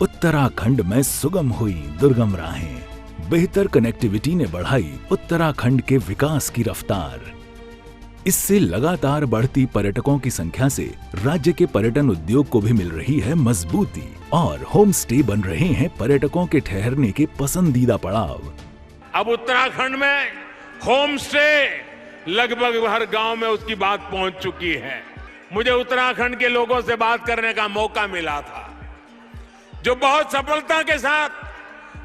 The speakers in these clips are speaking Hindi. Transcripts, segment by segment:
उत्तराखंड में सुगम हुई दुर्गम राहें, बेहतर कनेक्टिविटी ने बढ़ाई उत्तराखंड के विकास की रफ्तार। इससे लगातार बढ़ती पर्यटकों की संख्या से राज्य के पर्यटन उद्योग को भी मिल रही है मजबूती और होम स्टे बन रहे हैं पर्यटकों के ठहरने के पसंदीदा पड़ाव। अब उत्तराखंड में होम स्टे लगभग हर गांव में उसकी बात पहुंच चुकी है। मुझे उत्तराखंड के लोगों से बात करने का मौका मिला था, जो बहुत सफलता के साथ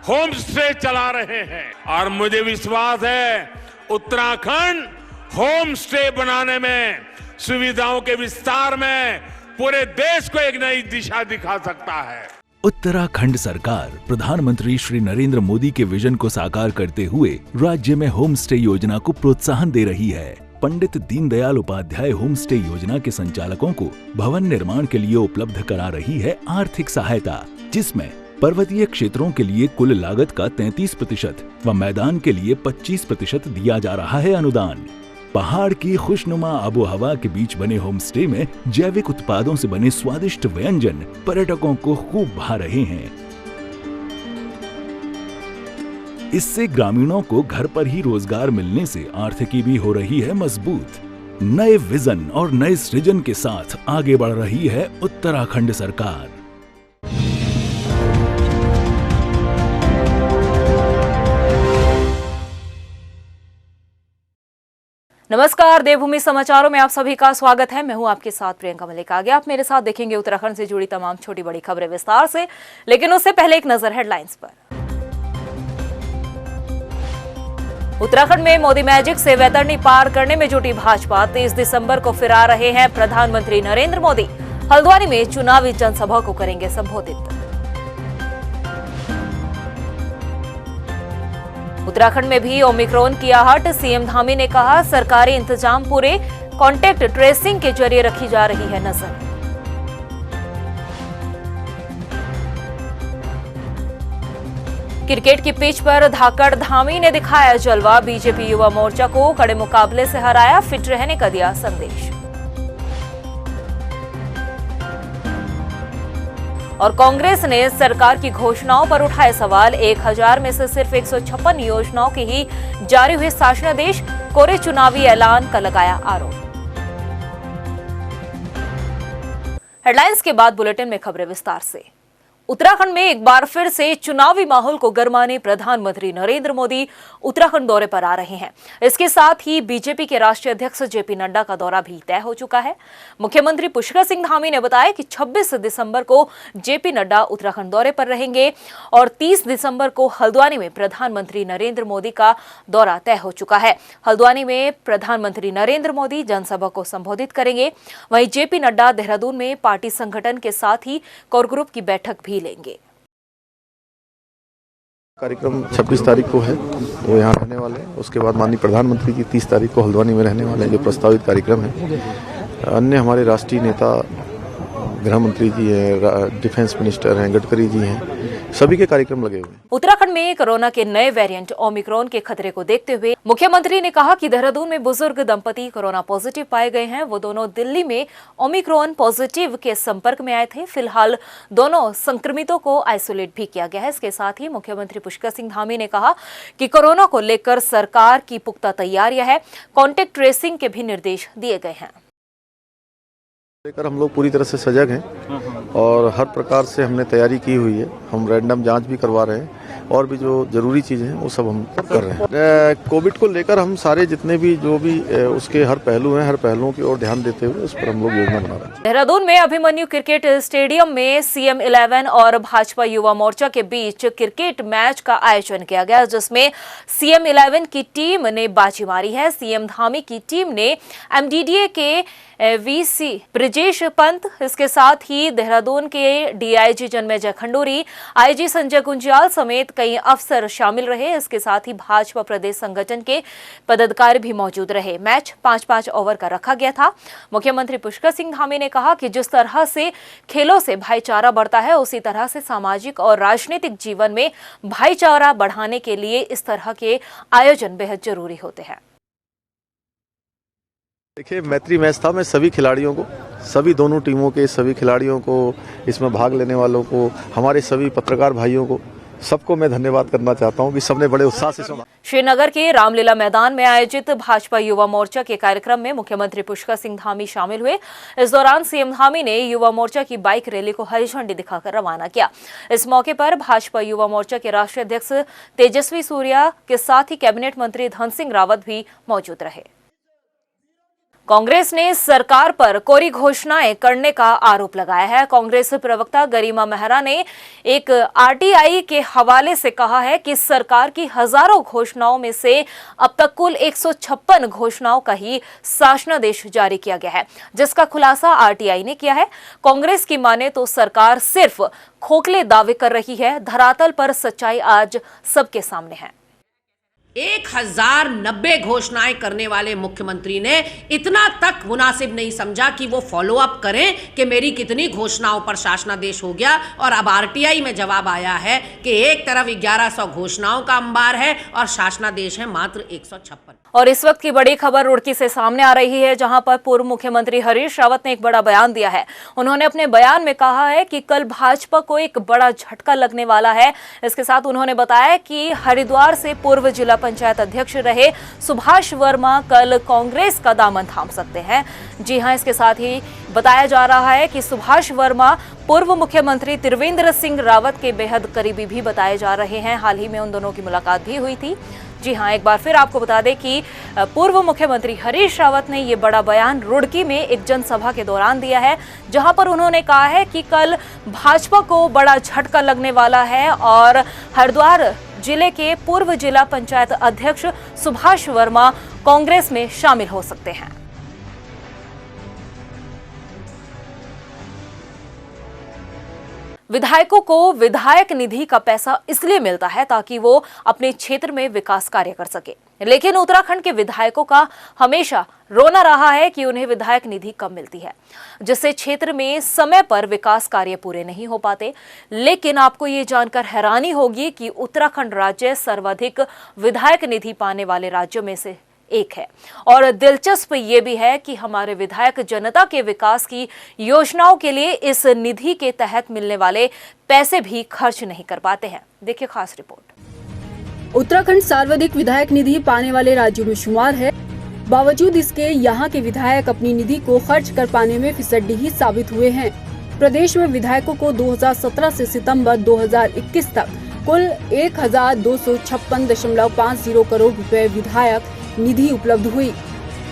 होम स्टे चला रहे हैं, और मुझे विश्वास है उत्तराखंड होम स्टे बनाने में, सुविधाओं के विस्तार में पूरे देश को एक नई दिशा दिखा सकता है। उत्तराखंड सरकार प्रधानमंत्री श्री नरेंद्र मोदी के विजन को साकार करते हुए राज्य में होम स्टे योजना को प्रोत्साहन दे रही है। पंडित दीनदयाल उपाध्याय होम स्टे योजना के संचालकों को भवन निर्माण के लिए उपलब्ध करा रही है आर्थिक सहायता, जिसमें पर्वतीय क्षेत्रों के लिए कुल लागत का 33% व मैदान के लिए 25% दिया जा रहा है अनुदान। पहाड़ की खुशनुमा आबो हवा के बीच बने होम स्टे में जैविक उत्पादों से बने स्वादिष्ट व्यंजन पर्यटकों को खूब भा रहे हैं। इससे ग्रामीणों को घर पर ही रोजगार मिलने से आर्थिकी भी हो रही है मजबूत। नए विजन और नए सृजन के साथ आगे बढ़ रही है उत्तराखंड सरकार। नमस्कार, देवभूमि समाचारों में आप सभी का स्वागत है। मैं हूं आपके साथ प्रियंका मलिक। आगे आप मेरे साथ देखेंगे उत्तराखंड से जुड़ी तमाम छोटी बड़ी खबरें विस्तार से, लेकिन उससे पहले एक नजर हेडलाइंस पर। उत्तराखंड में मोदी मैजिक से वैतरणी पार करने में जुटी भाजपा। 30 दिसंबर को फिर आ रहे हैं प्रधानमंत्री नरेंद्र मोदी। हल्द्वानी में चुनावी जनसभा को करेंगे संबोधित। उत्तराखंड में भी ओमिक्रॉन की आहट। सीएम धामी ने कहा, सरकारी इंतजाम पूरे, कॉन्टैक्ट ट्रेसिंग के जरिए रखी जा रही है नजर। क्रिकेट की पिच पर धाकड़ धामी ने दिखाया जलवा। बीजेपी युवा मोर्चा को कड़े मुकाबले से हराया, फिट रहने का दिया संदेश। और कांग्रेस ने सरकार की घोषणाओं पर उठाए सवाल। 1000 में से सिर्फ 156 योजनाओं के ही जारी हुए शासनादेश, कोरे चुनावी ऐलान का लगाया आरोप। हेडलाइंस के बाद बुलेटिन में खबरें विस्तार से। उत्तराखंड में एक बार फिर से चुनावी माहौल को गरमाने प्रधानमंत्री नरेंद्र मोदी उत्तराखंड दौरे पर आ रहे हैं। इसके साथ ही बीजेपी के राष्ट्रीय अध्यक्ष जेपी नड्डा का दौरा भी तय हो चुका है। मुख्यमंत्री पुष्कर सिंह धामी ने बताया कि 26 दिसंबर को जेपी नड्डा उत्तराखंड दौरे पर रहेंगे और 30 दिसंबर को हल्द्वानी में प्रधानमंत्री नरेंद्र मोदी का दौरा तय हो चुका है। हल्द्वानी में प्रधानमंत्री नरेंद्र मोदी जनसभा को संबोधित करेंगे। वहीं जेपी नड्डा देहरादून में पार्टी संगठन के साथ ही कोर ग्रुप की बैठक भी लेंगे। कार्यक्रम 26 तारीख को है, वो यहाँ रहने वाले हैं। उसके बाद माननीय प्रधानमंत्री जी 30 तारीख को हल्द्वानी में रहने वाले हैं, जो प्रस्तावित कार्यक्रम है। अन्य हमारे राष्ट्रीय नेता, गृह मंत्री जी हैं, डिफेंस मिनिस्टर हैं, गडकरी जी हैं, सभी के कार्यक्रम लगे हुए हैं। उत्तराखंड में कोरोना के नए वेरिएंट ओमिक्रॉन के खतरे को देखते हुए मुख्यमंत्री ने कहा कि देहरादून में बुजुर्ग दंपति कोरोना पॉजिटिव पाए गए हैं। वो दोनों दिल्ली में ओमिक्रॉन पॉजिटिव के संपर्क में आए थे। फिलहाल दोनों संक्रमितों को आइसोलेट भी किया गया है। इसके साथ ही मुख्यमंत्री पुष्कर सिंह धामी ने कहा कि कोरोना को लेकर सरकार की पुख्ता तैयारियां है। कॉन्टैक्ट ट्रेसिंग के भी निर्देश दिए गए हैं। लेकर हम लोग पूरी तरह से सजग हैं और हर प्रकार से हमने तैयारी की हुई है। हम रैंडम जांच भी करवा रहे हैं और भी जो जरूरी चीजें हैं वो सब हम कर रहे हैं। कोविड को लेकर हम सारे जितने भी जो भी उसके हर पहलू हैं, हर पहलुओं की ओर ध्यान देते हुए उस पर हम लोग योजना बना रहे हैं। देहरादून में अभिमन्यु क्रिकेट स्टेडियम में CM 11 और भाजपा युवा मोर्चा के बीच क्रिकेट मैच का आयोजन किया गया, जिसमें CM 11 की टीम ने बाजी मारी है। CM धामी की टीम ने MDDA के VC ब्रिजेश पंत, इसके साथ ही देहरादून के DIG जन्मेजय खंडूरी, IG संजय गुंजियाल समेत कई अफसर शामिल रहे। इसके साथ ही भाजपा प्रदेश संगठन के पदाधिकारी भी मौजूद रहे। मैच 5-5 ओवर का रखा गया था। मुख्यमंत्री पुष्कर सिंह धामी ने कहा कि जिस तरह से खेलों से भाईचारा बढ़ता है, उसी तरह से सामाजिक और राजनीतिक जीवन में भाईचारा बढ़ाने के लिए इस तरह के आयोजन बेहद जरूरी होते हैं। देखिए मैत्री मैच था, मैं सभी खिलाड़ियों को, सभी दोनों टीमों के सभी खिलाड़ियों को, इसमें भाग लेने वालों को, हमारे सभी पत्रकार भाइयों को, सबको मैं धन्यवाद करना चाहता हूं कि सबने बड़े उत्साह से सुना। श्रीनगर के रामलीला मैदान में आयोजित भाजपा युवा मोर्चा के कार्यक्रम में मुख्यमंत्री पुष्कर सिंह धामी शामिल हुए। इस दौरान सीएम धामी ने युवा मोर्चा की बाइक रैली को हरी झंडी दिखाकर रवाना किया। इस मौके पर भाजपा युवा मोर्चा के राष्ट्रीय अध्यक्ष तेजस्वी सूर्या के साथ ही कैबिनेट मंत्री धन सिंह रावत भी मौजूद रहे। कांग्रेस ने सरकार पर कोरी घोषणाएं करने का आरोप लगाया है। कांग्रेस प्रवक्ता गरिमा मेहरा ने एक आरटीआई के हवाले से कहा है कि सरकार की हजारों घोषणाओं में से अब तक कुल 156 घोषणाओं का ही शासनादेश जारी किया गया है, जिसका खुलासा आरटीआई ने किया है। कांग्रेस की माने तो सरकार सिर्फ खोखले दावे कर रही है, धरातल पर सच्चाई आज सबके सामने है। 1090 घोषणाएं करने वाले मुख्यमंत्री ने इतना तक मुनासिब नहीं समझा कि वो फॉलो अप करें कि मेरी कितनी घोषणाओं पर शासनादेश हो गया। और अब आरटीआई में जवाब आया है कि एक तरफ 1100 घोषणाओं का अंबार है और शासनादेश है मात्र 156। और इस वक्त की बड़ी खबर रुड़की से सामने आ रही है, जहां पर पूर्व मुख्यमंत्री हरीश रावत ने एक बड़ा बयान दिया है। उन्होंने अपने बयान में कहा है कि कल भाजपा को एक बड़ा झटका लगने वाला है। इसके साथ उन्होंने बताया कि हरिद्वार से पूर्व जिला पंचायत अध्यक्ष रहे सुभाष वर्मा कल कांग्रेस का दामन थाम सकते हैं। जी हां, इसके साथ ही बताया जा रहा है कि सुभाष वर्मा पूर्व मुख्यमंत्री त्रिवेंद्र सिंह रावत के बेहद करीबी भी बताए जा रहे हैं। हाल ही में उन दोनों की मुलाकात भी हुई थी। जी हां, एक बार फिर आपको बता दें कि पूर्व मुख्यमंत्री हरीश रावत ने ये बड़ा बयान रुड़की में एक जनसभा के दौरान दिया है, जहां पर उन्होंने कहा है कि कल भाजपा को बड़ा झटका लगने वाला है और हरिद्वार जिले के पूर्व जिला पंचायत अध्यक्ष सुभाष वर्मा कांग्रेस में शामिल हो सकते हैं। विधायकों को विधायक निधि का पैसा इसलिए मिलता है ताकि वो अपने क्षेत्र में विकास कार्य कर सके, लेकिन उत्तराखंड के विधायकों का हमेशा रोना रहा है कि उन्हें विधायक निधि कम मिलती है, जिससे क्षेत्र में समय पर विकास कार्य पूरे नहीं हो पाते। लेकिन आपको ये जानकर हैरानी होगी कि उत्तराखंड राज्य सर्वाधिक विधायक निधि पाने वाले राज्यों में से एक है। और दिलचस्प ये भी है कि हमारे विधायक जनता के विकास की योजनाओं के लिए इस निधि के तहत मिलने वाले पैसे भी खर्च नहीं कर पाते हैं। देखिए खास रिपोर्ट। उत्तराखंड सर्वाधिक विधायक निधि पाने वाले राज्यों में शुमार है। बावजूद इसके यहाँ के विधायक अपनी निधि को खर्च कर पाने में फिसड्डी ही साबित हुए हैं। प्रदेश में विधायकों को 2017 से सितंबर 2021 तक कुल 1256.50 करोड़ रुपए विधायक निधि उपलब्ध हुई।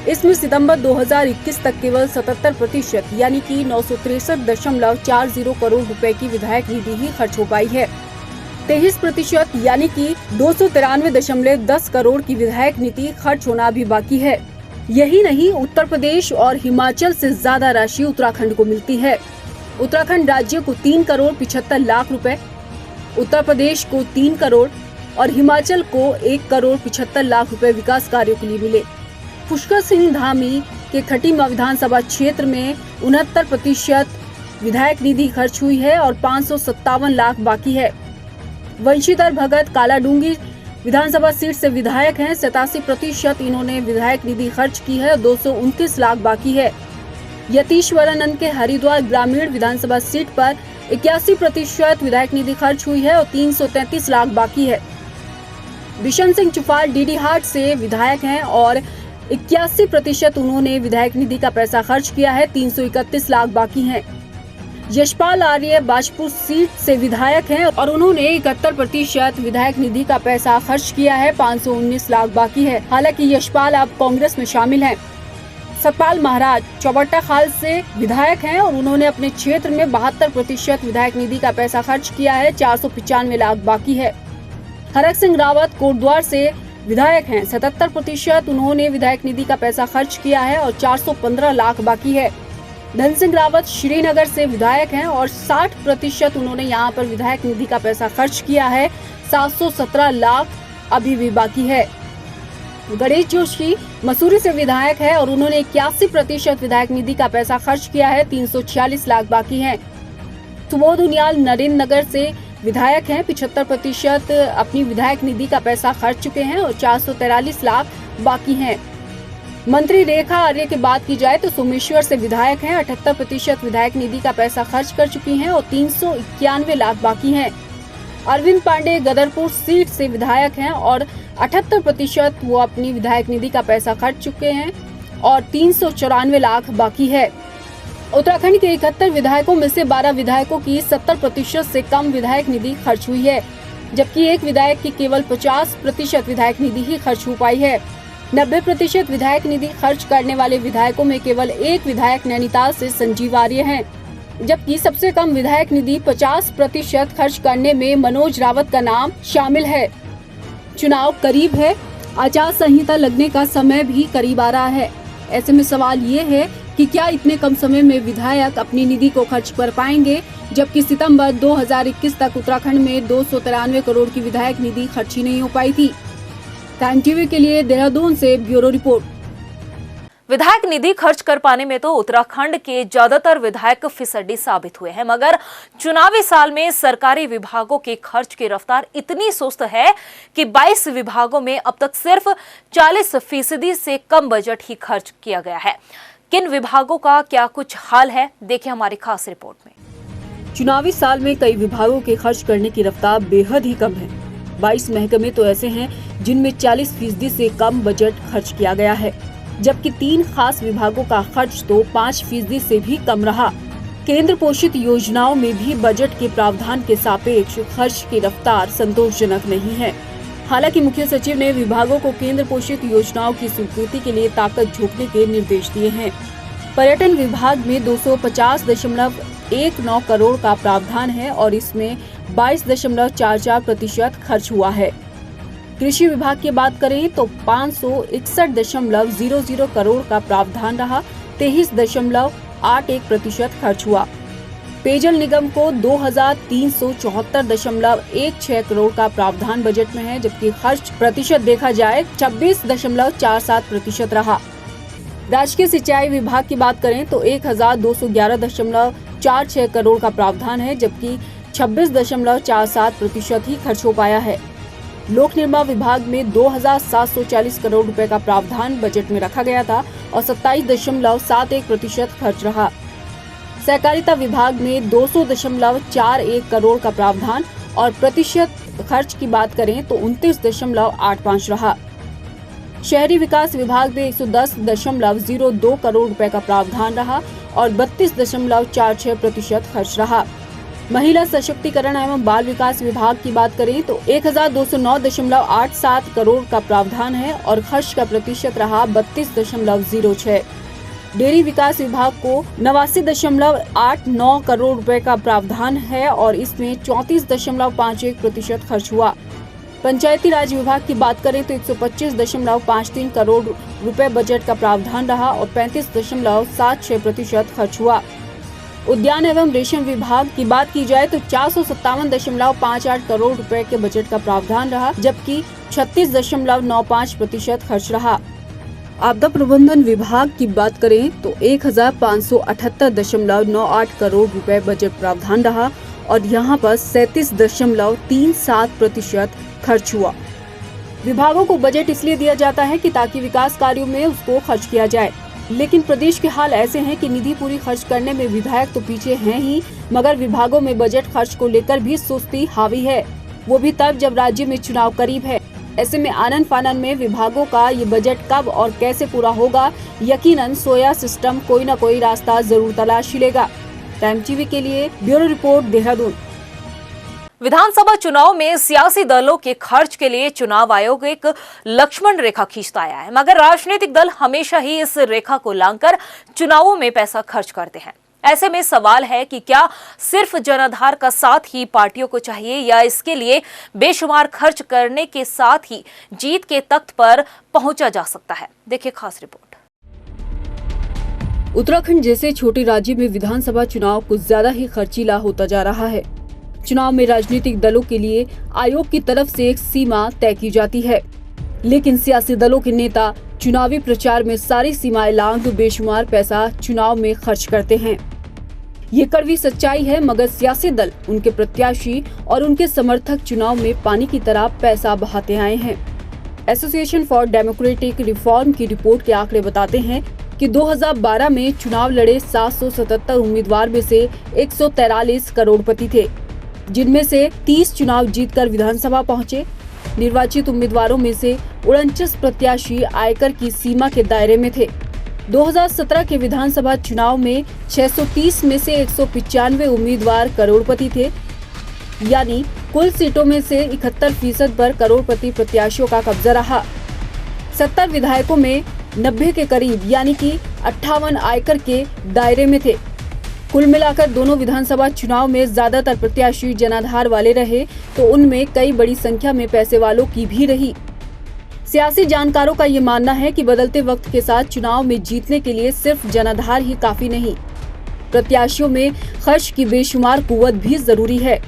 इसमें सितंबर 2021 तक केवल 77% यानी कि 963.40 करोड़ रुपए की विधायक निधि ही खर्च हो पाई है। 23% यानी कि 293.10 करोड़ की विधायक निधि खर्च होना भी बाकी है। यही नहीं, उत्तर प्रदेश और हिमाचल से ज्यादा राशि उत्तराखंड को मिलती है। उत्तराखंड राज्य को 3 करोड़ 75 लाख रुपए, उत्तर प्रदेश को 3 करोड़ और हिमाचल को 1 करोड़ 75 लाख रुपए विकास कार्यों के लिए मिले। पुष्कर सिंह धामी के खटीमा विधानसभा क्षेत्र में 69% विधायक निधि खर्च हुई है और 557 लाख बाकी है। वंशीधर भगत कालाडूंगी विधानसभा सीट से विधायक हैं। 87% इन्होंने विधायक निधि खर्च की है और 229 लाख बाकी है। यतीश्वरानंद के हरिद्वार ग्रामीण विधानसभा सीट पर 81% विधायक निधि खर्च हुई है और 333 लाख बाकी है। बिशन सिंह चुफाल डीडीहाट से विधायक हैं और 81% उन्होंने विधायक निधि का पैसा खर्च किया है, 331 लाख बाकी हैं। यशपाल आर्य बाजपुर सीट से विधायक हैं और उन्होंने 71% विधायक निधि का पैसा खर्च किया है, 519 लाख बाकी है। हालांकि यशपाल अब कांग्रेस में शामिल हैं। सतपाल महाराज चौबट्टा खाल से विधायक हैं और उन्होंने अपने क्षेत्र में 72% विधायक निधि का पैसा खर्च किया है, 495 लाख बाकी है। हरक सिंह रावत कोटद्वार से विधायक हैं। 77% उन्होंने विधायक निधि का पैसा खर्च किया है और 415 लाख बाकी है। धन सिंह रावत श्रीनगर से विधायक हैं और 60% उन्होंने यहां पर विधायक निधि का पैसा खर्च किया है, 717 लाख अभी भी बाकी है। गणेश जोशी मसूरी से विधायक है और उन्होंने 81% विधायक निधि का पैसा खर्च किया है, 346 लाख बाकी है। सुबोध उनियाल नरेंद्र नगर से विधायक हैं, 75% अपनी विधायक निधि का पैसा खर्च चुके हैं और 443 लाख बाकी हैं। मंत्री रेखा आर्य की बात की जाए तो सोमेश्वर से विधायक हैं, 78% विधायक निधि का पैसा खर्च कर चुकी हैं और 391 लाख बाकी हैं। अरविंद पांडे गदरपुर सीट से विधायक हैं और 78% वो अपनी विधायक निधि का पैसा खर्च चुके हैं और 394 लाख बाकी है। उत्तराखंड के 71 विधायकों में से 12 विधायकों की 70% से कम विधायक निधि खर्च हुई है, जबकि एक विधायक की केवल 50% विधायक निधि ही खर्च हो पाई है। 90% विधायक निधि खर्च करने वाले विधायकों में केवल एक विधायक नैनीताल से संजीव आर्य हैं, जबकि सबसे कम विधायक निधि 50% खर्च करने में मनोज रावत का नाम शामिल है। चुनाव करीब है, आचार संहिता लगने का समय भी करीब आ रहा है। ऐसे में सवाल ये है कि क्या इतने कम समय में विधायक अपनी निधि को खर्च कर पाएंगे, जबकि सितंबर 2021 तक उत्तराखंड में 293 करोड़ की विधायक निधि खर्च ही नहीं हो पाई थी। टाइम टीवी के लिए देहरादून से ब्यूरो रिपोर्ट। विधायक निधि खर्च कर पाने में तो उत्तराखंड के ज्यादातर विधायक फिसड्डी साबित हुए हैं, मगर चुनावी साल में सरकारी विभागों के खर्च की रफ्तार इतनी सुस्त है कि 22 विभागों में अब तक सिर्फ 40% से कम बजट ही खर्च किया गया है। किन विभागों का क्या कुछ हाल है, देखिए हमारी खास रिपोर्ट में। चुनावी साल में कई विभागों के खर्च करने की रफ्तार बेहद ही कम है। 22 महकमे तो ऐसे हैं जिनमें 40% से कम बजट खर्च किया गया है, जबकि 3 खास विभागों का खर्च तो 5% से भी कम रहा। केंद्र पोषित योजनाओं में भी बजट के प्रावधान के सापेक्ष खर्च की रफ्तार संतोषजनक नहीं है। हालांकि मुख्य सचिव ने विभागों को केंद्र पोषित योजनाओं की स्वीकृति के लिए ताकत झोंकने के निर्देश दिए हैं। पर्यटन विभाग में 250.19 करोड़ का प्रावधान है और इसमें 22.44% खर्च हुआ है। कृषि विभाग की बात करें तो 561.00 करोड़ का प्रावधान रहा, 23.81% खर्च हुआ। पेयजल निगम को 2374.16 करोड़ का प्रावधान बजट में है, जबकि खर्च प्रतिशत देखा जाए 26.47% रहा। राजकीय सिंचाई विभाग की बात करें तो 1211.46 करोड़ का प्रावधान है, जबकि 26.47% ही खर्च हो पाया है। लोक निर्माण विभाग में 2740 करोड़ रुपए का प्रावधान बजट में रखा गया था और 27.71% खर्च रहा। सहकारिता विभाग में 200.41 करोड़ का प्रावधान और प्रतिशत खर्च की बात करें तो 29.85 रहा। शहरी विकास विभाग में 110.02 करोड़ रुपए का प्रावधान रहा और 32.46% खर्च रहा। महिला सशक्तिकरण एवं बाल विकास विभाग की बात करें तो 1209.87 करोड़ का प्रावधान है और खर्च का प्रतिशत रहा 32.06। डेयरी विकास विभाग को 89.89 करोड़ रुपए का प्रावधान है और इसमें 34.51% खर्च हुआ। पंचायती राज विभाग की बात करें तो 125.53 करोड़ रुपए बजट का प्रावधान रहा और 35.76% खर्च हुआ। उद्यान एवं रेशम विभाग की बात की जाए तो 457.58 करोड़ रुपए के बजट का प्रावधान रहा, जबकि 36.95% खर्च रहा। आपदा प्रबंधन विभाग की बात करें तो 1578.98 करोड़ रुपए बजट प्रावधान रहा और यहां पर 37.37% खर्च हुआ। विभागों को बजट इसलिए दिया जाता है कि ताकि विकास कार्यों में उसको खर्च किया जाए, लेकिन प्रदेश के हाल ऐसे हैं कि निधि पूरी खर्च करने में विधायक तो पीछे हैं ही, मगर विभागों में बजट खर्च को लेकर भी सुस्ती हावी है, वो भी तब जब राज्य में चुनाव करीब है। ऐसे में आनन फानन में विभागों का ये बजट कब और कैसे पूरा होगा, यकीनन सोया सिस्टम कोई न कोई रास्ता जरूर तलाश लेगा। टाइम टीवी के लिए ब्यूरो रिपोर्ट देहरादून। विधानसभा चुनाव में सियासी दलों के खर्च के लिए चुनाव आयोग एक लक्ष्मण रेखा खींचता आया है, मगर राजनीतिक दल हमेशा ही इस रेखा को लांघकर चुनावों में पैसा खर्च करते हैं। ऐसे में सवाल है कि क्या सिर्फ जनाधार का साथ ही पार्टियों को चाहिए या इसके लिए बेशुमार खर्च करने के साथ ही जीत के तख्त पर पहुंचा जा सकता है। देखिए खास रिपोर्ट। उत्तराखंड जैसे छोटे राज्य में विधानसभा चुनाव कुछ ज्यादा ही खर्चीला होता जा रहा है। चुनाव में राजनीतिक दलों के लिए आयोग की तरफ से एक सीमा तय की जाती है, लेकिन सियासी दलों के नेता चुनावी प्रचार में सारी सीमाएं लांघ बेशुमार पैसा चुनाव में खर्च करते हैं। ये कड़वी सच्चाई है, मगर सियासी दल, उनके प्रत्याशी और उनके समर्थक चुनाव में पानी की तरह पैसा बहाते आए हैं। एसोसिएशन फॉर डेमोक्रेटिक रिफॉर्म की रिपोर्ट के आंकड़े बताते हैं कि 2012 में चुनाव लड़े 777 उम्मीदवार में से 143 करोड़पति थे, जिनमें से 30 चुनाव जीतकर विधानसभा पहुंचे। निर्वाचित उम्मीदवारों में से 49 प्रत्याशी आयकर की सीमा के दायरे में थे। 2017 के विधानसभा चुनाव में 630 में से 195 उम्मीदवार करोड़पति थे, यानी कुल सीटों में से 71% पर करोड़पति प्रत्याशियों का कब्जा रहा। 70 विधायकों में 90 के करीब यानी कि 58 आयकर के दायरे में थे। कुल मिलाकर दोनों विधानसभा चुनाव में ज्यादातर प्रत्याशी जनाधार वाले रहे, तो उनमें कई बड़ी संख्या में पैसे वालों की भी रही। सियासी जानकारों का ये मानना है कि बदलते वक्त के साथ चुनाव में जीतने के लिए सिर्फ जनाधार ही काफी नहीं, प्रत्याशियों में खर्च की बेशुमार कुव्वत भी जरूरी है।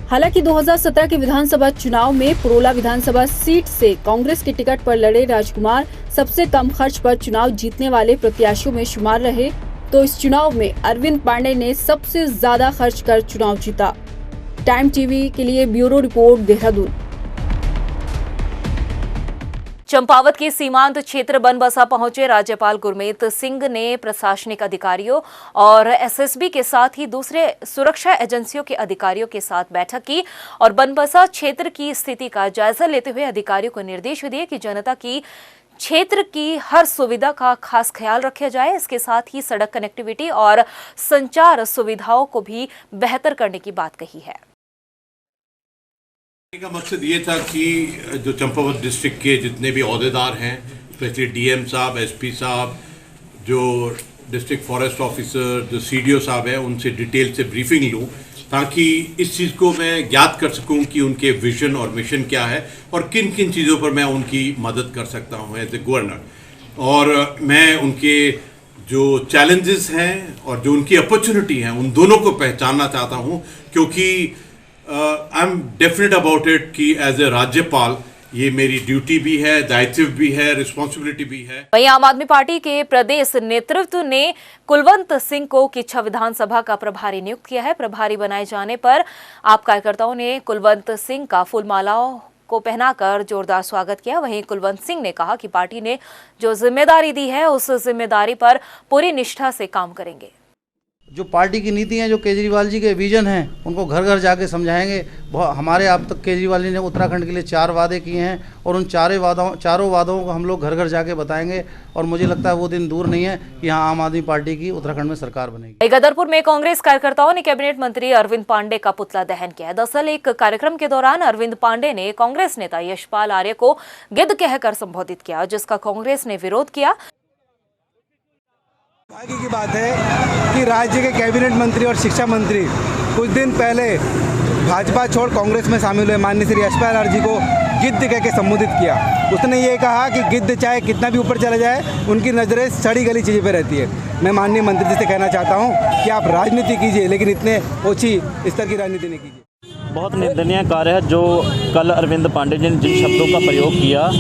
हालांकि 2017 के विधानसभा चुनाव में पुरोला विधानसभा सीट से कांग्रेस के टिकट पर लड़े राजकुमार सबसे कम खर्च पर चुनाव जीतने वाले प्रत्याशियों में शुमार रहे, तो इस चुनाव में अरविंद पांडे ने सबसे ज्यादा खर्च कर चुनाव जीता। टाइम टीवी के लिए ब्यूरो रिपोर्ट, देहरादून। चंपावत के सीमांत क्षेत्र बनबसा पहुंचे राज्यपाल गुरमीत सिंह ने प्रशासनिक अधिकारियों और एसएसबी के साथ ही दूसरे सुरक्षा एजेंसियों के अधिकारियों के साथ बैठक की और बनबसा क्षेत्र की स्थिति का जायजा लेते हुए अधिकारियों को निर्देश दिए कि जनता की क्षेत्र की हर सुविधा का खास ख्याल रखा जाए। इसके साथ ही सड़क कनेक्टिविटी और संचार सुविधाओं को भी बेहतर करने की बात कही है। का मकसद ये था कि जो चंपावत डिस्ट्रिक्ट के जितने भी ओहदेदार हैं, स्पेशली डीएम साहब, एसपी साहब, जो डिस्ट्रिक्ट फॉरेस्ट ऑफिसर, जो सीडीओ साहब हैं, उनसे डिटेल से ब्रीफिंग लूँ ताकि इस चीज़ को मैं ज्ञात कर सकूं कि उनके विजन और मिशन क्या है और किन किन चीज़ों पर मैं उनकी मदद कर सकता हूं एज ए गवर्नर। और मैं उनके जो चैलेंजेस हैं और जो उनकी अपॉर्चुनिटी हैं उन दोनों को पहचानना चाहता हूं, क्योंकि I am definite about it कि एज ए राज्यपाल ये मेरी ड्यूटी भी है, दायित्व भी है, रिस्पॉन्सिबिलिटी भी है। वहीं आम आदमी पार्टी के प्रदेश नेतृत्व ने कुलवंत सिंह को किच्छा विधानसभा का प्रभारी नियुक्त किया है। प्रभारी बनाए जाने पर आप कार्यकर्ताओं ने कुलवंत सिंह का फूलमालाओं को पहनाकर जोरदार स्वागत किया। वहीं कुलवंत सिंह ने कहा कि पार्टी ने जो जिम्मेदारी दी है उस जिम्मेदारी पर पूरी निष्ठा से काम करेंगे। जो पार्टी की नीति हैं, जो केजरीवाल जी के विजन हैं, उनको घर घर जाके समझाएंगे। हमारे अब तक केजरीवाल जी ने उत्तराखंड के लिए 4 वादे किए हैं और उन चारों वादों को हम लोग घर घर जाके बताएंगे और मुझे लगता है वो दिन दूर नहीं है कि यहाँ आम आदमी पार्टी की उत्तराखंड में सरकार बनेगी। गदरपुर में कांग्रेस कार्यकर्ताओं ने कैबिनेट मंत्री अरविंद पांडे का पुतला दहन किया। दरअसल एक कार्यक्रम के दौरान अरविंद पांडे ने कांग्रेस नेता यशपाल आर्य को गिद्ध कहकर संबोधित किया, जिसका कांग्रेस ने विरोध किया। भाग्य की बात है कि राज्य के कैबिनेट मंत्री और शिक्षा मंत्री कुछ दिन पहले भाजपा छोड़ कांग्रेस में शामिल हुए माननीय श्री यशपाल आर्य जी को गिद्ध कह के संबोधित किया। उसने ये कहा कि गिद्ध चाहे कितना भी ऊपर चला जाए, उनकी नज़रें सड़ी गली चीज़ों पे रहती है। मैं माननीय मंत्री जी से कहना चाहता हूँ कि आप राजनीति कीजिए, लेकिन इतने ओछी स्तर की राजनीति नहीं कीजिए। बहुत निंदनीय कार्य है जो कल अरविंद पांडे जी ने जिन शब्दों का प्रयोग किया,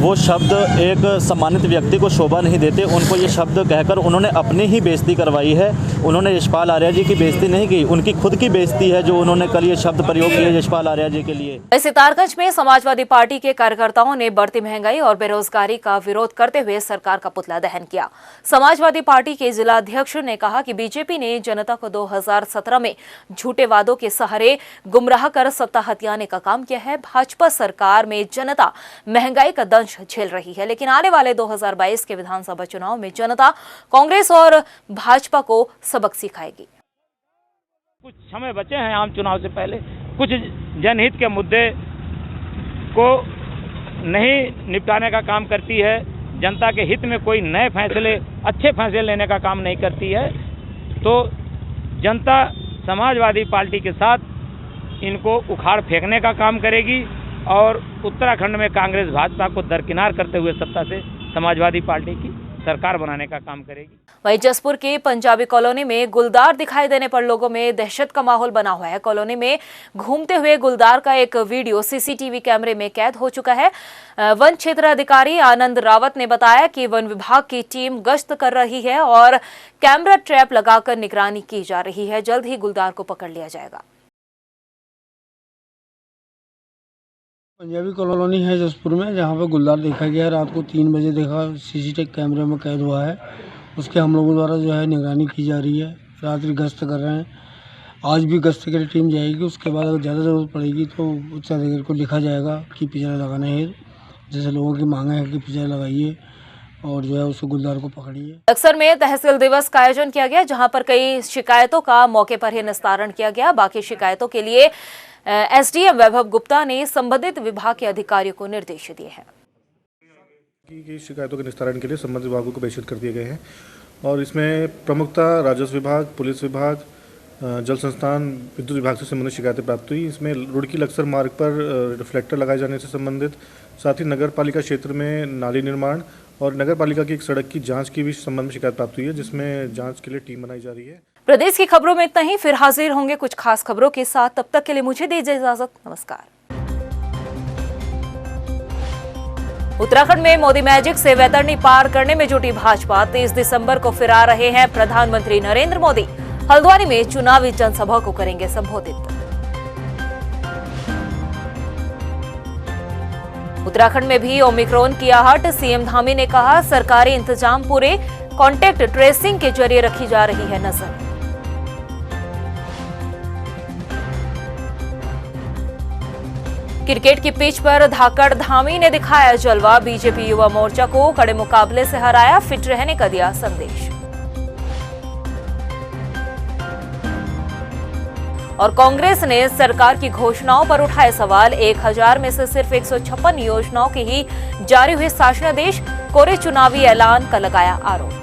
वो शब्द एक सम्मानित व्यक्ति को शोभा नहीं देते। उनको ये शब्द कहकर उन्होंने अपनी ही बेइज्जती करवाई है। उन्होंने यशपाल आर्य जी की बेइज्जती नहीं की, उनकी खुद की बेइज्जती है जो उन्होंने कल ये शब्द प्रयोग किए यशपाल आर्य जी के लिए। सितारगंज में समाजवादी पार्टी के कार्यकर्ताओं ने बढ़ती महंगाई और बेरोजगारी का विरोध करते हुए सरकार का पुतला दहन किया। समाजवादी पार्टी के जिला अध्यक्ष ने कहा कि बीजेपी ने जनता को 2017 में झूठे वादों के सहारे गुमराह कर सत्ता हथियाने का काम किया है। भाजपा सरकार में जनता महंगाई का दंश झेल रही है, लेकिन आने वाले 2022 के विधानसभा चुनाव में जनता कांग्रेस और भाजपा को सबक सिखाएगी। कुछ समय बचे हैं आम चुनाव से पहले, कुछ जनहित के मुद्दे को नहीं निपटाने का काम करती है, जनता के हित में कोई नए फैसले, अच्छे फैसले लेने का काम नहीं करती है, तो जनता समाजवादी पार्टी के साथ इनको उखाड़ फेंकने का काम करेगी और उत्तराखंड में कांग्रेस भाजपा को दरकिनार करते हुए सत्ता से समाजवादी पार्टी की सरकार बनाने का काम करेगी। वहीं जसपुर के पंजाबी कॉलोनी में गुलदार दिखाई देने पर लोगों में दहशत का माहौल बना हुआ है। कॉलोनी में घूमते हुए गुलदार का एक वीडियो सीसीटीवी कैमरे में कैद हो चुका है। वन क्षेत्र अधिकारी आनंद रावत ने बताया कि वन विभाग की टीम गश्त कर रही है और कैमरा ट्रैप लगाकर निगरानी की जा रही है। जल्द ही गुलदार को पकड़ लिया जाएगा। पंजाबी कॉलोनी है जसपुर में, जहाँ पे गुलदार देखा गया है। रात को 3 बजे देखा, सीसीटीवी कैमरे में कैद हुआ है। उसके हम लोगों द्वारा जो है निगरानी की जा रही है। रात्रि गश्त कर रहे हैं। आज भी गश्त के लिए टीम जाएगी। उसके बाद अगर ज़्यादा ज़रूरत पड़ेगी तो उच्च अधिकारी को लिखा जाएगा कि पिंजरा लगाना है। जैसे लोगों की मांग है कि पिंजरा लगाइए और जो है उस गुलदार को पकड़िए। अक्सर में तहसील दिवस का आयोजन किया गया, जहां पर कई शिकायतों का मौके पर ही निस्तारण किया गया। बाकी शिकायतों के लिए एसडीएम वैभव गुप्ता ने संबंधित विभाग के अधिकारियों को निर्देश दिए हैं। की शिकायतों के निस्तारण के लिए संबंधित विभागों को प्रेषित कर दिए गए हैं और इसमें प्रमुखता राजस्व विभाग, पुलिस विभाग, जल संस्थान, विद्युत विभाग से संबंधित शिकायतें प्राप्त हुई। इसमें रुड़की लक्सर मार्ग पर रिफ्लेक्टर लगाए जाने से संबंधित, साथ ही नगर पालिका क्षेत्र में नाली निर्माण और नगर पालिका की एक सड़क की जांच की भी संबंध में शिकायत प्राप्त हुई है, जिसमें जांच के लिए टीम बनाई जा रही है। प्रदेश की खबरों में इतना ही। फिर हाजिर होंगे कुछ खास खबरों के साथ। तब तक के लिए मुझे दीजिए इजाजत। नमस्कार। उत्तराखंड में मोदी मैजिक से वैतरणी पार करने में जुटी भाजपा। 23 दिसंबर को फिर आ रहे हैं प्रधानमंत्री नरेंद्र मोदी। हल्द्वानी में चुनावी जनसभा को करेंगे संबोधित। उत्तराखंड में भी ओमिक्रॉन की आहट। सीएम धामी ने कहा, सरकारी इंतजाम पूरे। कॉन्टैक्ट ट्रेसिंग के जरिए रखी जा रही है नजर। क्रिकेट की पिच पर धाकड़ धामी ने दिखाया जलवा। बीजेपी युवा मोर्चा को कड़े मुकाबले से हराया। फिट रहने का दिया संदेश। और कांग्रेस ने सरकार की घोषणाओं पर उठाए सवाल। 1000 में से सिर्फ 156 योजनाओं के ही जारी हुए शासनादेश। कोरे चुनावी ऐलान का लगाया आरोप।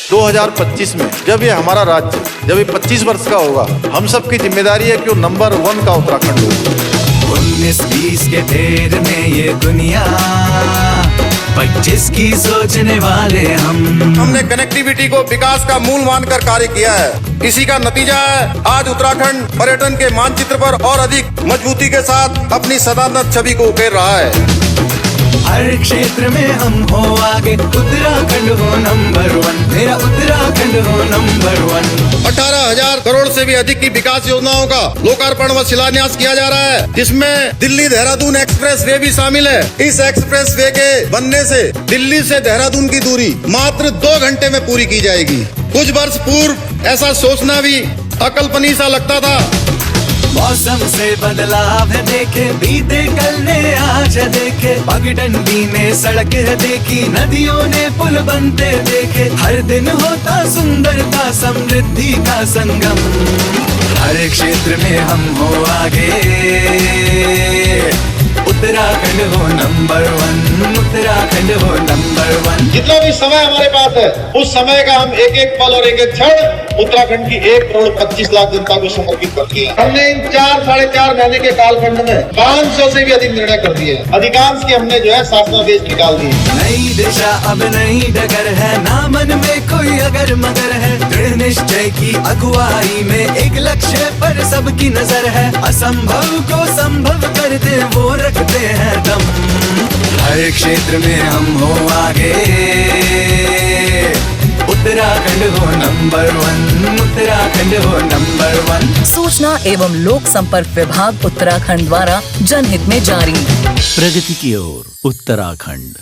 दो 2025 में जब ये हमारा राज्य जब ये 25 वर्ष का होगा, हम सब की जिम्मेदारी है कि वो नंबर 1 का उत्तराखंड हो। 19-20 के फेर में ये दुनिया 25 की सोचने वाले हमने कनेक्टिविटी को विकास का मूल मानकर कार्य किया है। इसी का नतीजा है आज उत्तराखंड पर्यटन के मानचित्र पर और अधिक मजबूती के साथ अपनी सदानत छवि को उकेर रहा है। हर क्षेत्र में हम हो आगे, उत्तराखंड हो नंबर 1, मेरा उत्तराखंड हो नंबर 1। 18,000 करोड़ से भी अधिक की विकास योजनाओं का लोकार्पण व शिलान्यास किया जा रहा है, जिसमें दिल्ली देहरादून एक्सप्रेस वे भी शामिल है। इस एक्सप्रेस वे के बनने से दिल्ली से देहरादून की दूरी मात्र 2 घंटे में पूरी की जाएगी। कुछ वर्ष पूर्व ऐसा सोचना भी अकल्पनीय सा लगता था। मौसम से बदलाव है देखे, बीते कल ने आज देखे। पगडंडी में सड़क है देखी, नदियों ने पुल बनते देखे। हर दिन होता सुंदरता समृद्धि का संगम। हर क्षेत्र में हम हो आगे, उत्तराखंड हो नंबर 1, उत्तराखंड हो नंबर 1। जितना भी समय हमारे पास है, उस समय का हम एक एक पल और एक एक क्षण उत्तराखंड की 1 करोड़ 25 लाख जनता को समर्पित कर दिए। हमने इन 4-4.5 महीने के कालखंड में 500 से भी अधिक निर्णय कर दिए। अधिकांश की हमने जो है शासनादेश निकाल दिए। नई दिशा अब नई डगर है, ना मन में कोई अगर मगर है। दृढ़ निश्चय की अगुवाई में एक लक्ष्य पर सबकी नजर है। असंभव को संभव करते वो रखते हैं दम। हर क्षेत्र में हम हो आगे, उत्तराखंड हो नंबर 1, उत्तराखंड हो नंबर 1। सूचना एवं लोक संपर्क विभाग उत्तराखंड द्वारा जनहित में जारी। प्रगति की ओर उत्तराखंड।